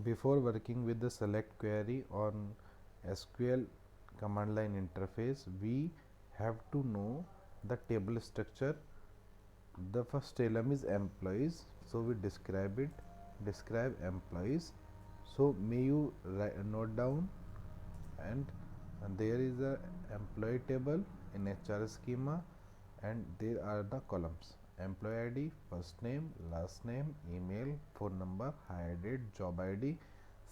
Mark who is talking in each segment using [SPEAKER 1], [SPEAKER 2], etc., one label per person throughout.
[SPEAKER 1] Before working with the select query on SQL command line interface, we have to know the table structure. The first column is employees, so we describe it. Describe employees. So may you note down, and there is a employee table in HR schema, and there are the columns: employee ID, first name, last name, email, phone number, hire date, job ID,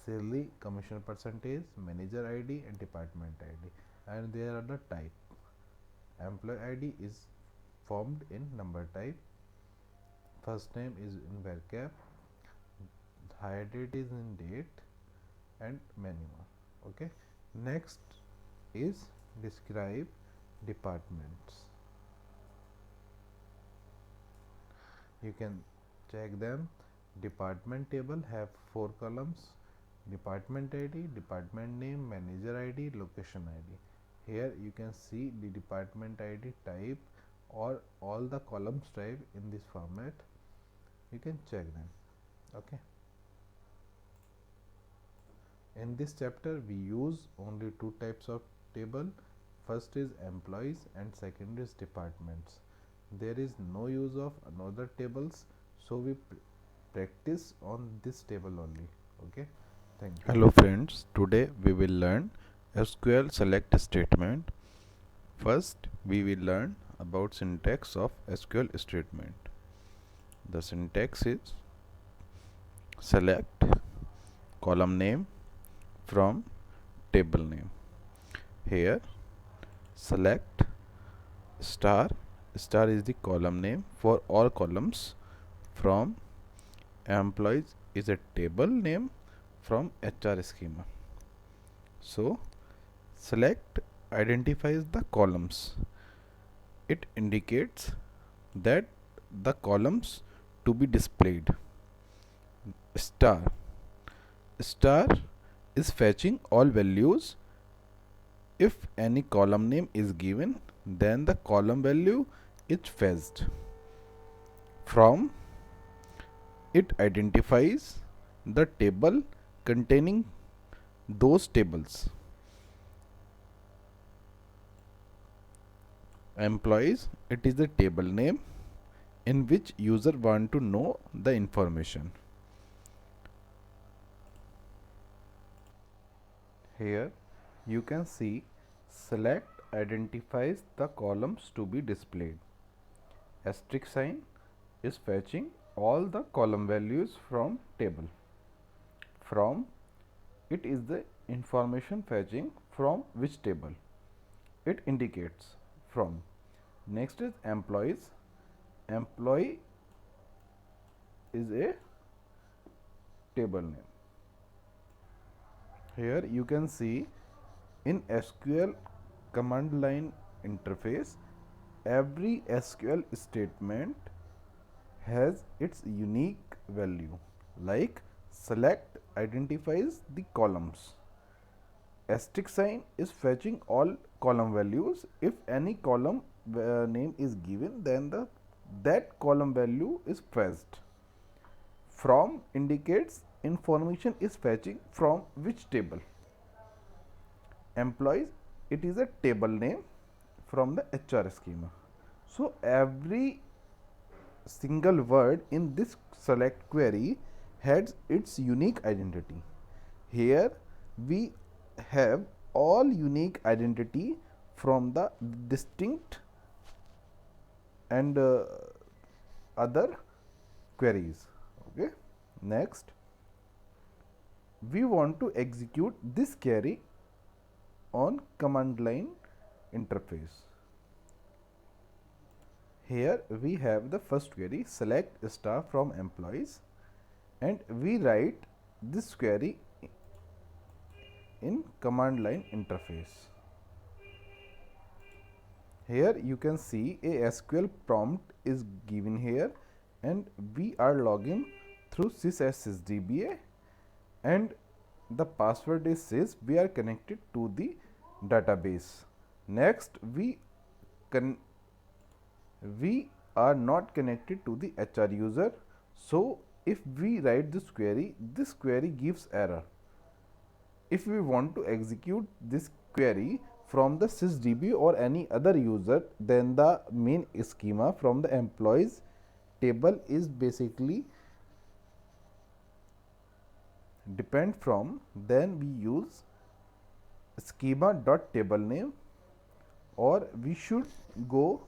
[SPEAKER 1] salary, commission percentage, manager ID, and department ID. And there are the type. Employee ID is formed in number type, first name is in varchar, hire date is in date, and many more. Okay, next is describe departments. You can check them. Department table have 4 columns: department ID, department name, manager ID, location ID. Here you can see the department ID type or all the columns type in this format. You can check them. Okay, in this chapter we use only 2 types of table. First is employees and second is departments. There is no use of another tables, so we practice on this table only. Okay, thank you.
[SPEAKER 2] Hello friends, today we will learn SQL select statement. First, we will learn about syntax of SQL statement. The syntax is select column name from table name. Here, select star is the column name for all columns from employees is a table name from HR schema. So, select identifies the columns. It indicates that the columns to be displayed. Star is fetching all values. If any column name is given, then the column value is fetched. From, it identifies the table containing those tables. Employees, it is the table name in which user want to know the information.
[SPEAKER 1] Here you can see select identifies the columns to be displayed. Asterisk sign is fetching all the column values from table. From, it is the information fetching from which table. It indicates from. Next is employees. Employee is a table name. Here you can see in SQL command line interface, every SQL statement has its unique value. Like select identifies the columns. Asterisk sign is fetching all column values. If any column name is given, then that column value is fetched. From indicates information is fetching from which table. Employees, it is a table name from the HR schema. So every single word in this select query has its unique identity. Here we have all unique identity from the distinct and other queries. Okay, next we want to execute this query on command line interface. Here we have the first query, select star from employees, and we write this query in command line interface. Here you can see a SQL prompt is given here, and we are logging through sysdba, and the password is says we are connected to the database. Next we are not connected to the HR user, so if we write this query gives error. If we want to execute this query from the sysdb or any other user, then the main schema from the employees table is basically depend from, then we use schema dot table name, or we should go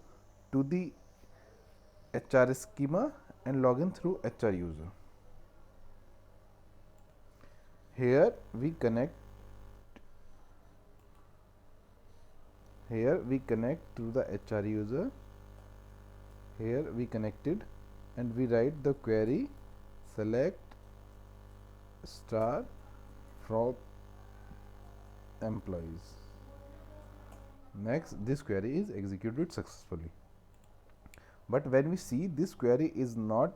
[SPEAKER 1] to the HR schema and log in through HR user. Here we connect to the HR user. Here we connected and we write the query select star from employees. Next, this query is executed successfully. But when we see this query is not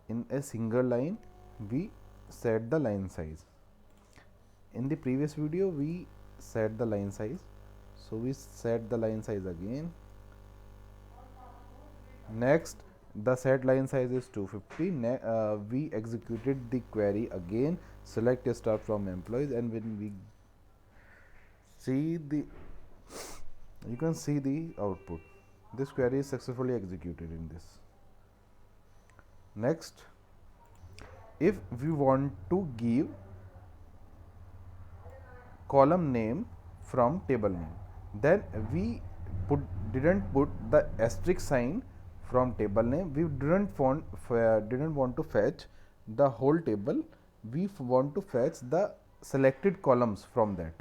[SPEAKER 1] in a single line, we set the line size. In the previous video we set the line size, so we set the line size again. Next, the set line size is 250. We executed the query again, select a star from employees, and when we see the, you can see the output. This query is successfully executed in this. Next, if we want to give column name from table name, then we didn't put the asterisk sign from table name. We didn't want to fetch the whole table. We want to fetch the selected columns from that.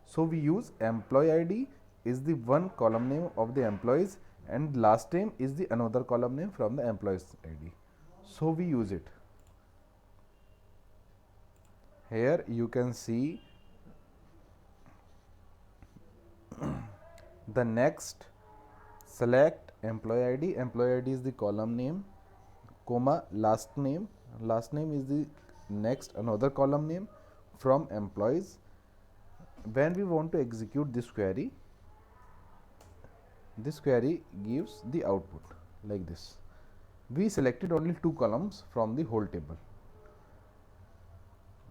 [SPEAKER 1] So we use employee ID is the one column name of the employees, and last name is the another column name from the employees ID. So we use it. Here you can see the next select employee ID. Employee ID is the column name, comma last name. Last name is the next another column name from employees. When we want to execute this query gives the output like this. We selected only two columns from the whole table.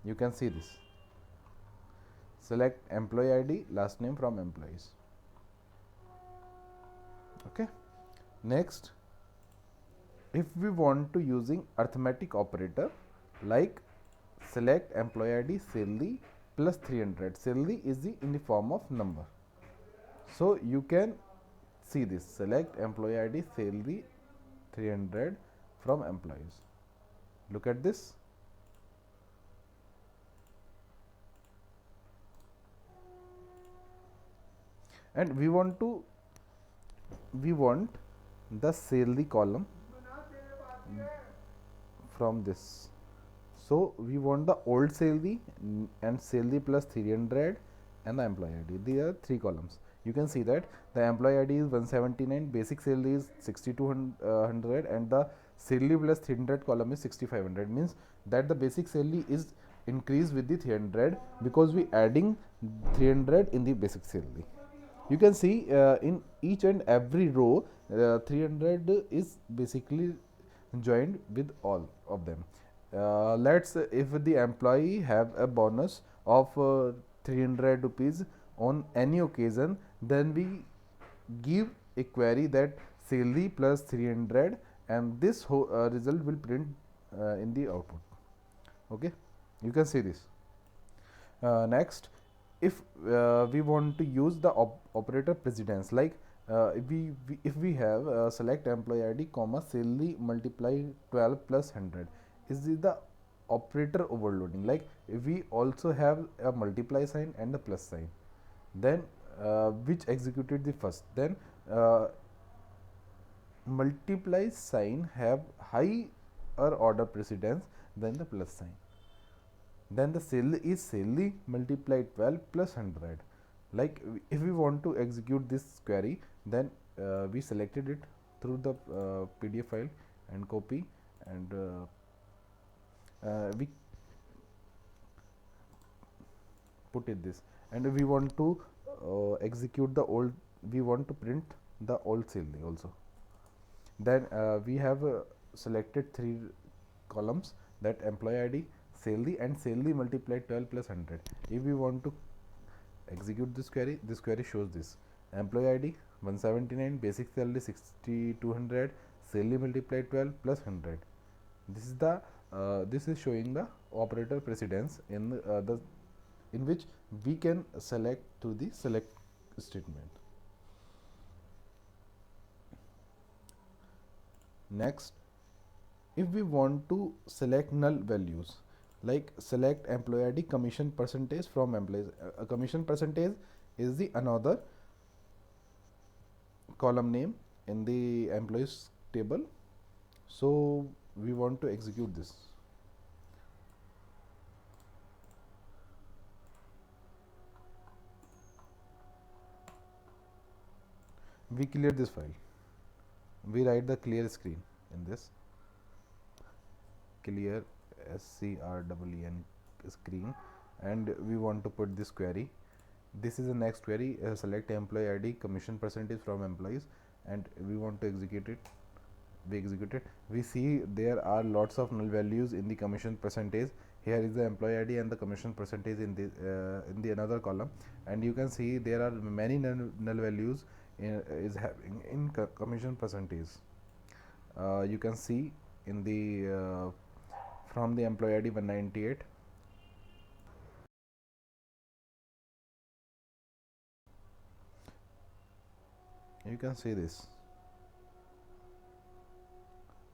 [SPEAKER 1] You can see this. Select employee ID, last name from employees. Okay. Next, if we want to using arithmetic operator like select employee ID salary plus 300. Salary is in the form of number. So you can see this, select employee ID salary 300 from employees. Look at this. And we want the salary column from this. So we want the old salary and salary plus 300 and the employee ID. These are three columns. You can see that the employee ID is 179, basic salary is 6200, and the salary plus 300 column is 6500. Means that the basic salary is increased with the 300 because we adding 300 in the basic salary. You can see in each and every row 300 is basically joined with all of them. Let's if the employee have a bonus of 300 rupees on any occasion, then we give a query that salary plus 300, and this result will print in the output. Okay, you can see this. Next, if we want to use the operator precedence, like if we have select employee ID comma salary multiply 12 plus 100, is the operator overloading. Like we also have a multiply sign and the plus sign, then which executed the first, then multiply sign have higher order precedence than the plus sign. Then the salary is salary multiplied 12 plus 100. Like if we want to execute this query, then we selected it through the PDF file and copy, and we put it this, and we want to execute the old, we want to print the old salary also. Then we have selected three columns, that employee ID, salary, and salary multiplied 12 plus 100. If we want to execute this query shows this: employee ID 179, basic salary 6200, salary multiplied 12 plus 100. This is the this is showing the operator precedence in which we can select through the select statement. Next, if we want to select null values, like select employee ID commission percentage from employees, commission percentage is the another column name in the employees table. So we want to execute this. We clear this file. We write the clear screen in this clear SCREEN screen, and we want to put this query. This is the next query: select employee ID commission percentage from employees, and we want to execute it. We execute it. We see there are lots of null values in the commission percentage. Here is the employee ID and the commission percentage in the another column, and you can see there are many null values is having in commission percentage. You can see in the from the employee ID 198, you can see this.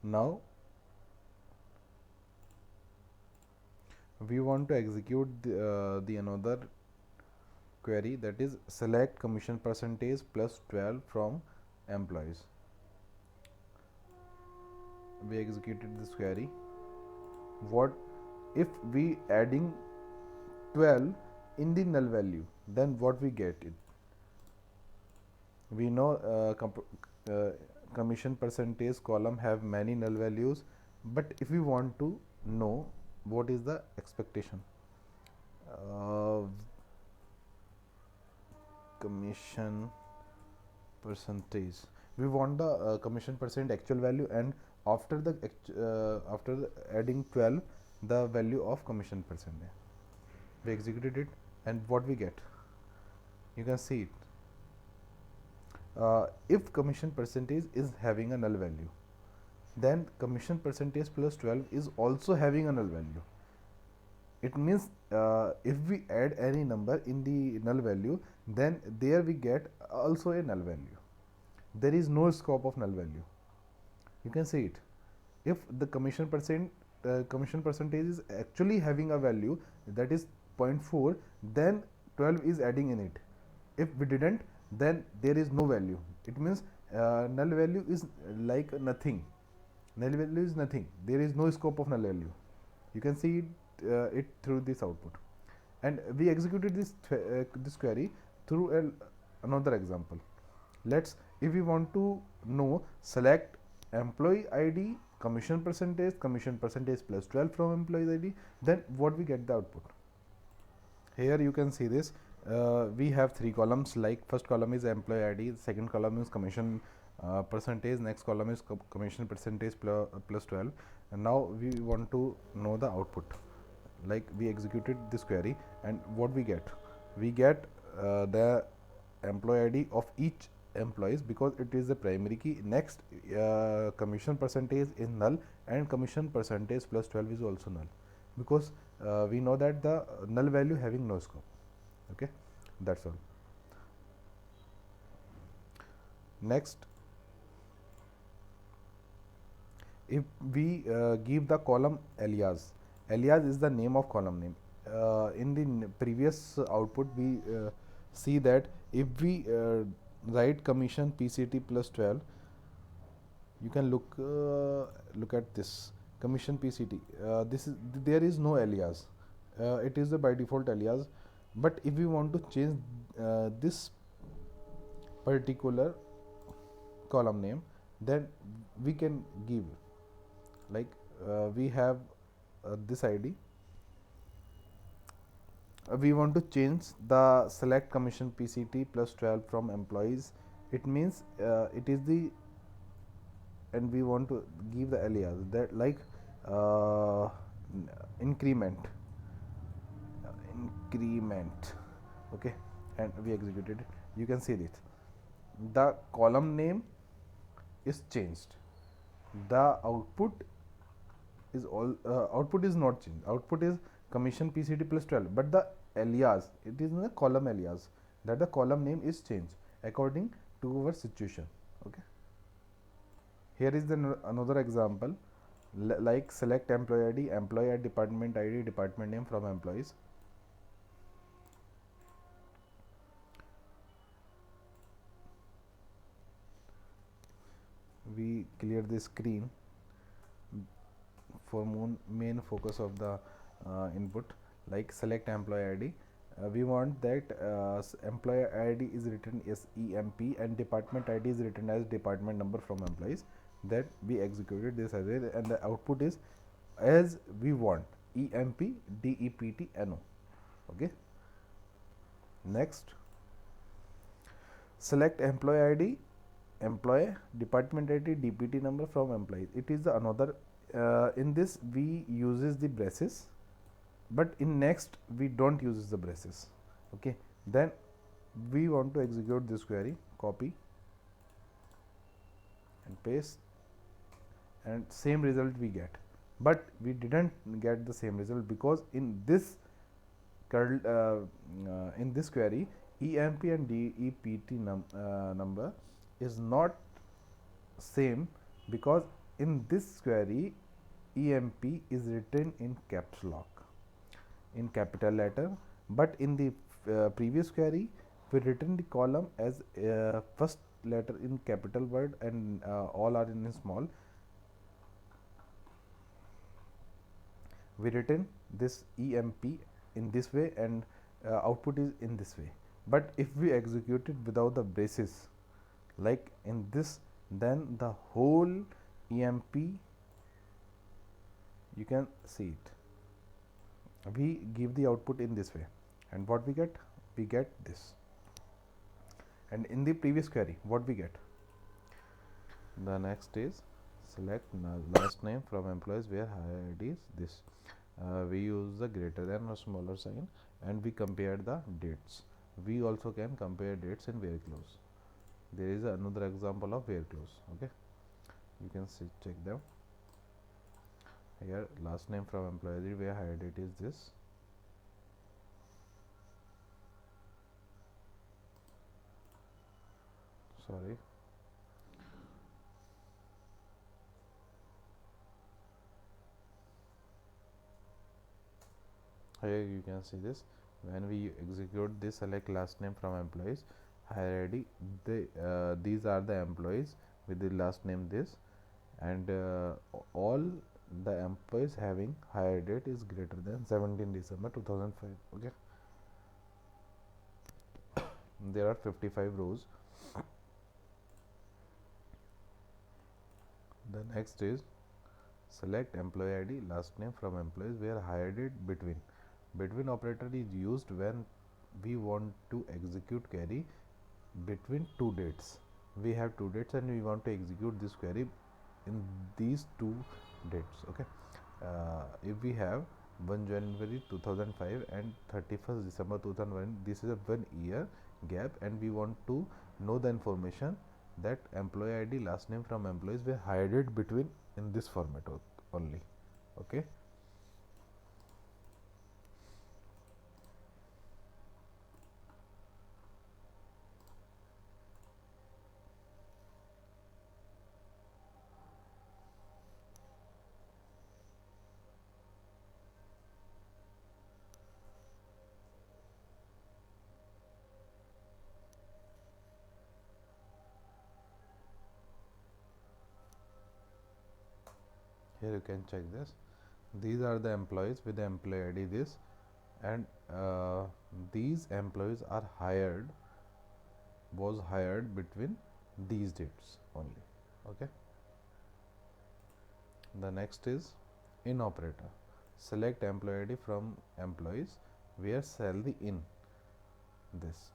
[SPEAKER 1] Now we want to execute the another query, that is select commission percentage plus 12 from employees. We executed this query. What if we adding 12 in the null value, then what we get it? We know commission percentage column have many null values, but if we want to know what is the expectation, commission percentage, we want the commission percent actual value, and after the adding 12 the value of commission percent. We executed it, and what we get, you can see it. If commission percentage is having a null value, then commission percentage plus 12 is also having a null value. It means if we add any number in the null value, then there we get also a null value. There is no scope of null value. You can see it. If the commission percentage is actually having a value that is 0.4, then 12 is adding in it. If we didn't, then there is no value. It means null value is like nothing. Null value is nothing. There is no scope of null value. You can see it through this output. And we executed this query through another example. If we want to know select employee ID commission percentage plus 12 from employee ID, then what we get the output. Here you can see this. We have three columns, like first column is employee ID, second column is commission percentage, next column is commission percentage plus 12, and now we want to know the output. Like we executed this query, and what we get the employee ID of each employees, because it is the primary key. Next, commission percentage is null, and commission percentage plus 12 is also null, because we know that the null value having no scope. Okay, that's all. Next, if we give the column alias is the name of column name. In the previous output we see that if we write commission PCT plus 12, you can look at this commission PCT. There is no alias. It is the by default alias. But if we want to change this particular column name, then we can give, like we have this ID. We want to change the select commission PCT plus 12 from employees. It means it is the, and we want to give the alias that, like increment, increment, okay, and we executed it. You can see it, the column name is changed, the output is not changed, output is commission PCT plus 12, but the alias, it is in the column alias, that the column name is changed according to our situation. Okay, here is the another example, like select employee ID, employee at department ID, department name from employees. We clear the screen for main focus of the input, like select employee ID. We want that employee ID is written as EMP and department ID is written as department number from employees. That we executed this as well, and the output is as we want, EMP DEPT NO. Okay. Next, select employee ID, employee, department ID, DPT number from employees. It is the another. In this we uses the braces, but in next we don't use the braces. Okay, then we want to execute this query, copy and paste, and same result we get, but we didn't get the same result because in this in this query EMP and DEPT number is not same, because in this query EMP is written in caps lock, in capital letter, but in the previous query we written the column as first letter in capital word and all are in small. We written this EMP in this way and output is in this way, but if we execute it without the braces like in this, then the whole EMP, you can see it, we give the output in this way, and what we get this. And in the previous query what we get, the next is select last name from employees where hire ID is this. We use the greater than or smaller sign and we compare the dates. We also can compare dates in where clause. There is another example of where clause. Okay, you can see, check them here. Last name from employee where hire date is this. Sorry, here you can see this. When we execute this select last name from employees hire ID, these are the employees with the last name this, and all the employees having hire date is greater than 17 December 2005. Okay, there are 55 rows. The next is select employee ID last name from employees where hire date between. Between operator is used when we want to execute query between two dates. We have two dates and we want to execute this query in these two dates. Okay, if we have 1 January 2005 and 31st December 2001, this is a 1 year gap, and we want to know the information that employee ID last name from employees were hired between in this format only. Okay, here you can check this. These are the employees with the employee ID this, and these employees are was hired between these dates only. Okay, the next is in operator. Select employee ID from employees where salary in this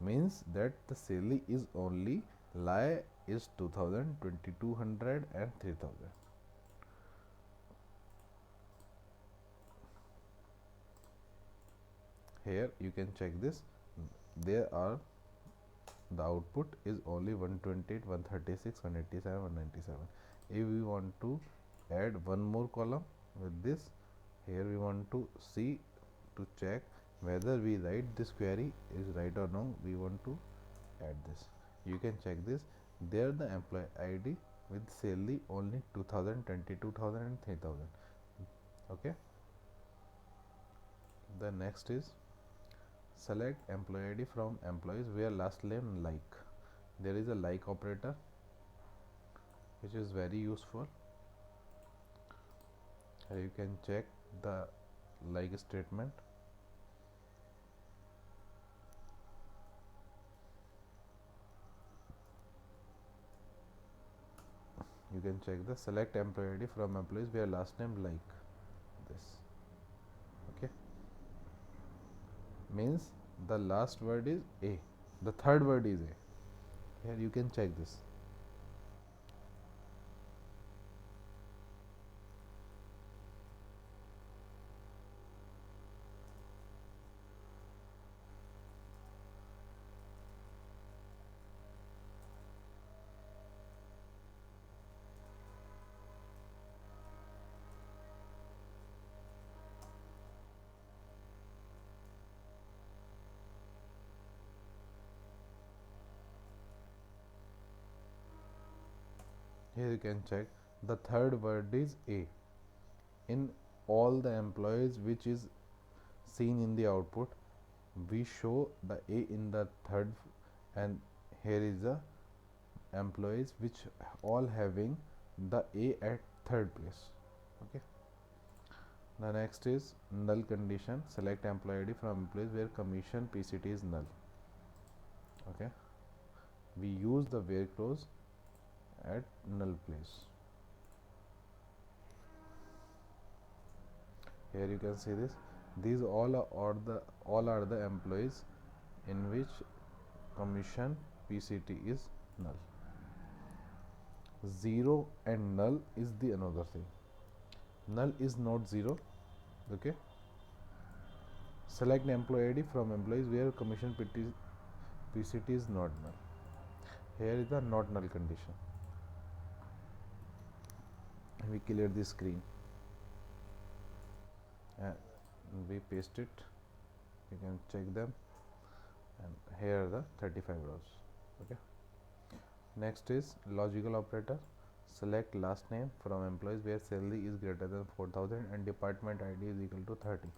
[SPEAKER 1] means that the salary is only lie is 2000, 2200 and 3000. here you can check this. There are the output is only 128, 136, 187, 197. If we want to add one more column with this, here we want to see to check whether we write this query is right or wrong, we want to add this. You can check this. There the employee ID with salary only 2000, 22,000 and 3000. Okay. The next is select employee ID from employees where last name like. There is a like operator which is very useful. You can check the like statement. You can check the select employee ID from employees where last name like this. Okay, means the last word is A, the third word is A. Here you can check this. Here you can check the third word is A. In all the employees which is seen in the output, we show the A in the third, and here is the employees which all having the A at third place. Okay. The next is null condition. Select employee ID from employees where commission PCT is null. Okay. We use the where clause at null place. Here you can see this. These all are the employees in which commission PCT is null. 0 and null is the another thing. Null is not 0. Okay. Select employee ID from employees where commission PCT is not null. Here is the not null condition. We clear the screen and we paste it. You can check them, and here are the 35 rows. Okay. Next is logical operator. Select last name from employees where salary is greater than 4000 and department ID is equal to 30.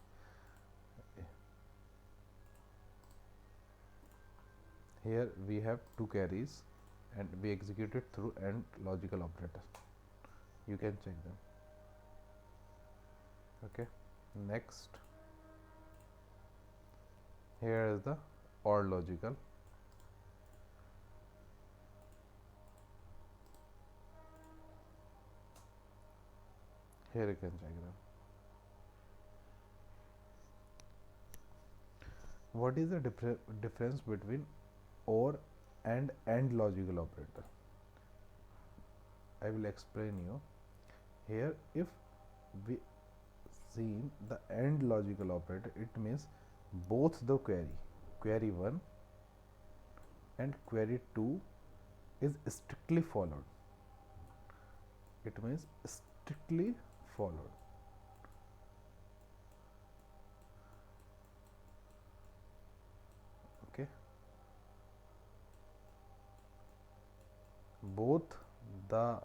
[SPEAKER 1] Here we have two queries and we execute it through AND logical operator. You can check them. Okay. Next, here is the OR logical. Here you can check them. What is the difference between OR and AND logical operator? I will explain you. Here, if we seen the AND logical operator, it means both the query 1 and query 2 is strictly followed. It means strictly followed. Okay. Both the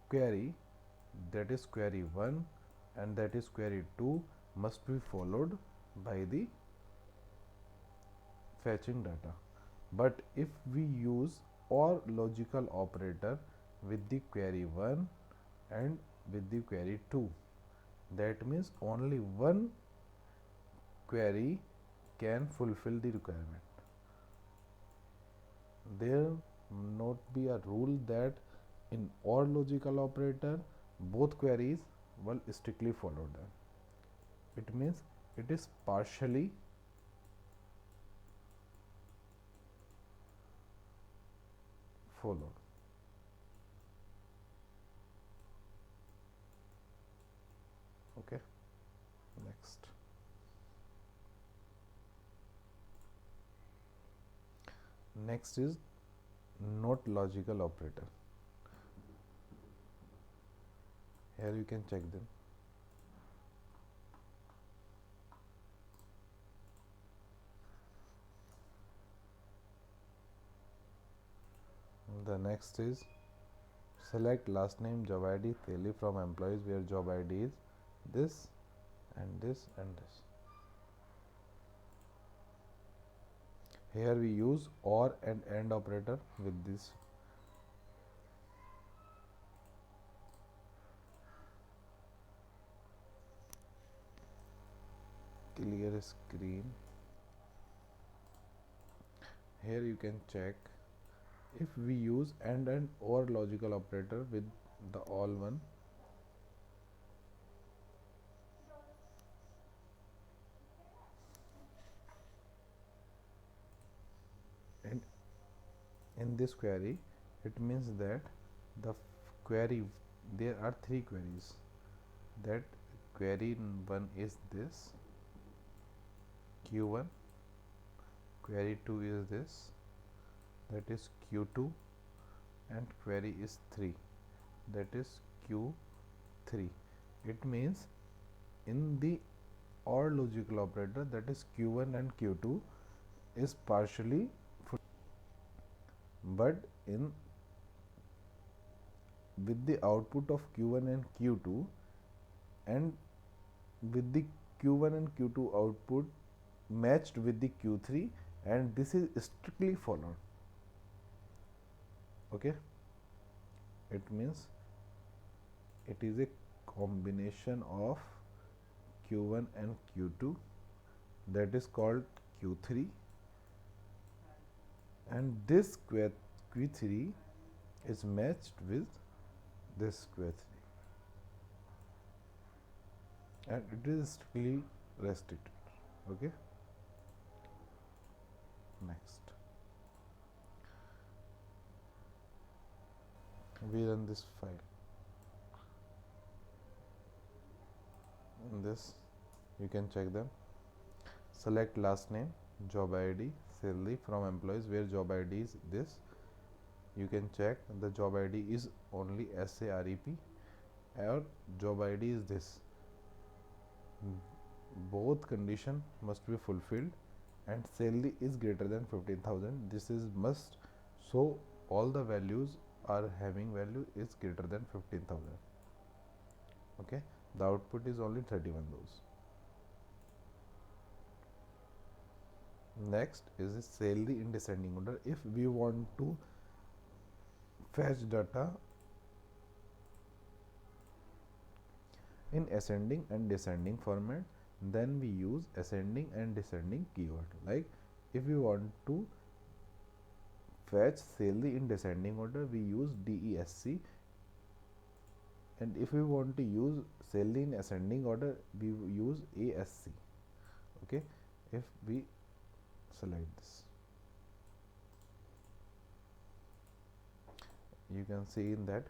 [SPEAKER 1] query, that is query 1 and that is query 2, must be followed by the fetching data. But if we use OR logical operator with the query 1 and with the query 2, that means only one query can fulfill the requirement. There not be a rule that in OR logical operator both queries will strictly follow them. It means it is partially followed. Okay. Next. Next is not logical operator. Here you can check them. The next is select last name, job ID, salary from employees where job ID is this and this and this. Here we use or and AND operator with this. Clear screen. Here you can check if we use and or logical operator with the all one. And in this query, it means that the query, there are three queries. That query one is this Q1, query 2 is this, that is Q2, and query is 3, that is Q3. It means in the OR logical operator, that is Q1 and Q2 is partially full, but in with the output of Q1 and Q2 and with the Q1 and Q2 output matched with the Q3, and this is strictly followed. Okay, it means it is a combination of Q1 and Q2, that is called Q3, and this Q3 is matched with this Q3, and it is strictly restricted. Okay, next we run this file. In this you can check them. Select last name, job ID, salary from employees where job ID is this. You can check the job ID is only SAREP or job ID is this. Both condition must be fulfilled, and salary is greater than 15,000. This is must, so all the values are having value is greater than 15,000. Okay, the output is only 31 rows. Next is the salary in descending order. If we want to fetch data in ascending and descending format, then we use ascending and descending keyword. Like if we want to fetch salary in descending order, we use DESC, and if we want to use salary in ascending order, we use ASC. Okay, if we select this, you can see in that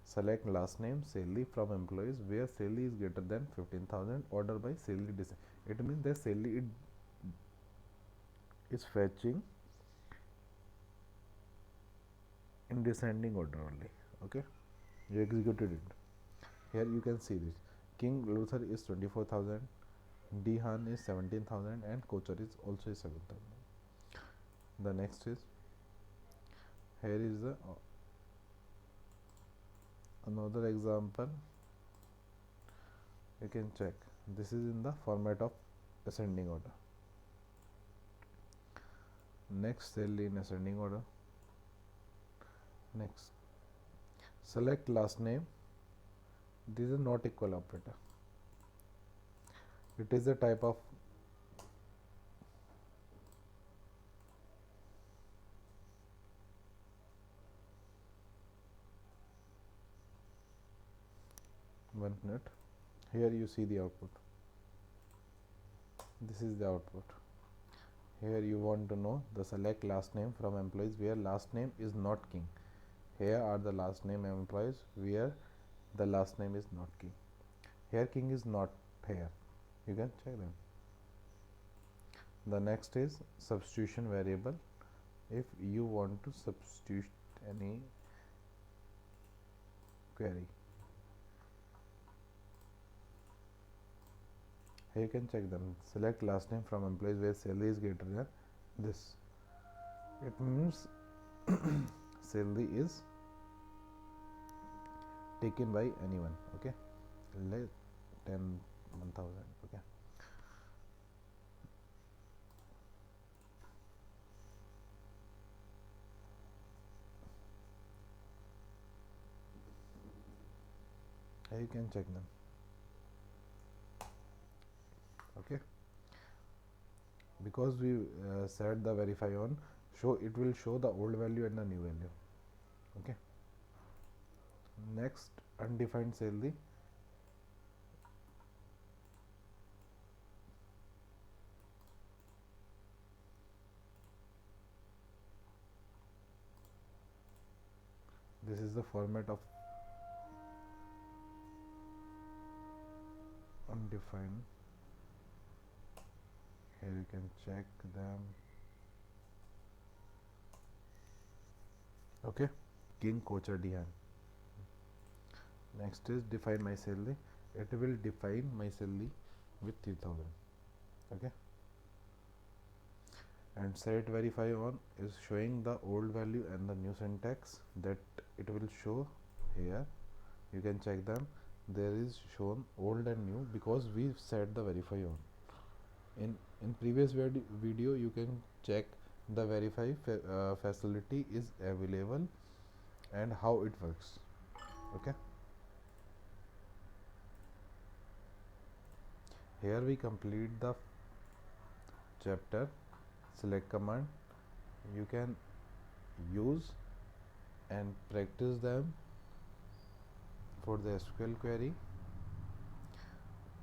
[SPEAKER 1] select last name, salary from employees where salary is greater than 15,000, order by salary descend. It means that salary is fetching in descending order only. Okay, you executed it. Here you can see this King Luther is 24,000, Dehan is 17,000, and Kochar is also 7,000. The next is, here is the another example. You can check, this is in the format of ascending order. Next, salary in ascending order. Next, select last name. This is not equal operator. It is a type of one minute. Here you see the output. This is the output. Here you want to know the select last name from employees where last name is not King. Here are the last name employees where the last name is not King. Here King is not here. You can check them. The next is substitution variable. if you want to substitute any query. Here you can check them. Select last name from employees where salary is greater than this. It means salary is taken by anyone. Okay, let 10,000. Okay, here you can check them. Okay, because we set the verify on, show it will show the old value and the new value. Okay, next, undefined salary. This is the format of undefined. Here you can check them. Okay, King Kocha Dihan. Next is define my salary. It will define my salary with 3,000. Okay, and set verify on is showing the old value and the new syntax that it will show here. You can check them. There is shown old and new because we set the verify on. In previous video you can check the verify facility is available and how it works. Okay, here we complete the chapter. Select command you can use and practice them for the SQL query.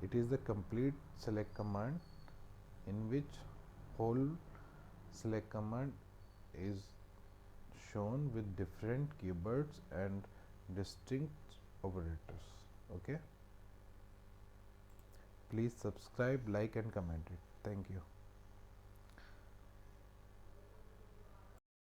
[SPEAKER 1] It is the complete select command in which whole select command is shown with different keywords and distinct operators. Okay, please subscribe, like and comment it. Thank you.